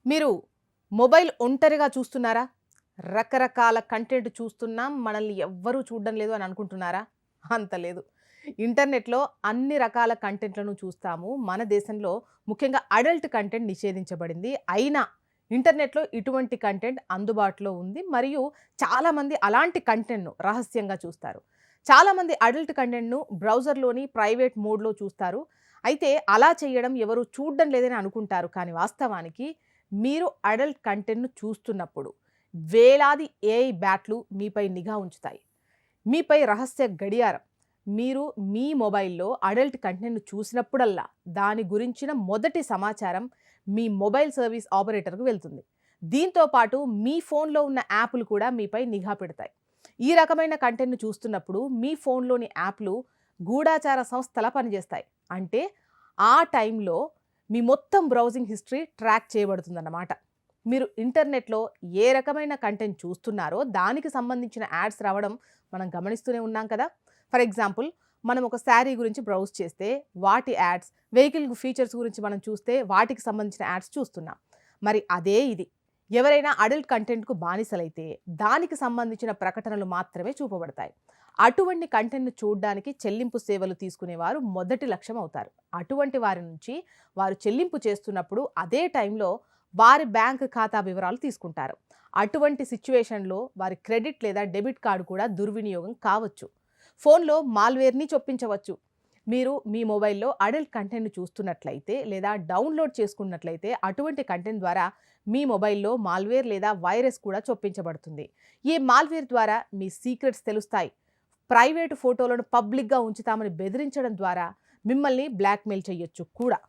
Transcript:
మీరు మొబైల్ ఒంటరిగా చూస్తున్నారా? రకరకాల కంటెంట్ చూస్తున్నాం. మనల్ని ఎవ్వరూ చూడడం లేదు అని అనుకుంటున్నారా? అంత లేదు. ఇంటర్నెట్‌లో అన్ని రకాల కంటెంట్‌లను చూస్తాము. మన దేశంలో ముఖ్యంగా అడల్ట్ కంటెంట్ నిషేధించబడింది. అయినా ఇంటర్నెట్‌లో ఇటువంటి కంటెంట్ అందుబాటులో ఉంది. మరియు చాలామంది అలాంటి కంటెంట్‌ను రహస్యంగా చూస్తారు. చాలామంది అడల్ట్ కంటెంట్‌ను బ్రౌజర్‌లోని ప్రైవేట్ మోడ్‌లో చూస్తారు. అయితే అలా చేయడం ఎవరు చూడడం లేదని అనుకుంటారు. కానీ వాస్తవానికి మీరు అడల్ట్ కంటెంట్‌ను చూస్తున్నప్పుడు వేలాది ఏఐ బ్యాట్లు మీపై నిఘా ఉంచుతాయి. మీపై రహస్య గడియారం. మీరు మీ మొబైల్‌లో అడల్ట్ కంటెంట్‌ను చూసినప్పుడల్లా దాని గురించిన మొదటి సమాచారం మీ మొబైల్ సర్వీస్ ఆపరేటర్‌కు వెళ్తుంది. దీంతో పాటు మీ ఫోన్‌లో ఉన్న యాప్‌లు కూడా మీపై నిఘా పెడతాయి. ఈ రకమైన కంటెంట్‌ను చూస్తున్నప్పుడు మీ ఫోన్‌లోని యాప్‌లు గూఢాచార సంస్థలా పనిచేస్తాయి. అంటే ఆ టైంలో మీ మొత్తం బ్రౌజింగ్ హిస్టరీ ట్రాక్ చేయబడుతుందన్నమాట. మీరు ఇంటర్నెట్‌లో ఏ రకమైన కంటెంట్ చూస్తున్నారో దానికి సంబంధించిన యాడ్స్ రావడం మనం గమనిస్తూనే ఉన్నాం కదా! ఫర్ ఎగ్జాంపుల్ మనం ఒక శారీ గురించి బ్రౌజ్ చేస్తే వాటి యాడ్స్, వెహికల్ ఫీచర్స్ గురించి మనం చూస్తే వాటికి సంబంధించిన యాడ్స్ చూస్తున్నాం. మరి అదే ఇది. ఎవరైనా అడల్ట్ కంటెంట్‌కు బానిసలైతే దానికి సంబంధించిన ప్రకటనలు మాత్రమే చూపబడతాయి. అటువంటి కంటెంట్‌ను చూడడానికి చెల్లింపు సేవలు తీసుకునేవారు మొదటి లక్ష్యం అవుతారు. అటువంటి వారి నుంచి వారు చెల్లింపు చేస్తున్నప్పుడు అదే టైంలో వారి బ్యాంక్ ఖాతా వివరాలు తీసుకుంటారు. అటువంటి సిట్యుయేషన్‌లో వారి క్రెడిట్ లేదా డెబిట్ కార్డు కూడా దుర్వినియోగం కావచ్చు. ఫోన్‌లో మాల్‌వేర్‌ని చొప్పించవచ్చు. మీరు మీ మొబైల్‌లో అడల్ట్ కంటెంట్‌ని చూస్తున్నట్లయితే లేదా డౌన్‌లోడ్ చేసుకున్నట్లయితే అటువంటి కంటెంట్ ద్వారా మీ మొబైల్‌లో మాల్‌వేర్ లేదా వైరస్ కూడా చొప్పించబడుతుంది. ఈ మాల్‌వేర్ ద్వారా మీ సీక్రెట్స్ తెలుస్తాయి. ప్రైవేటు ఫోటోలను పబ్లిక్‌గా ఉంచుతామని బెదిరించడం ద్వారా మిమ్మల్ని బ్లాక్‌మెయిల్ చేయొచ్చు కూడా.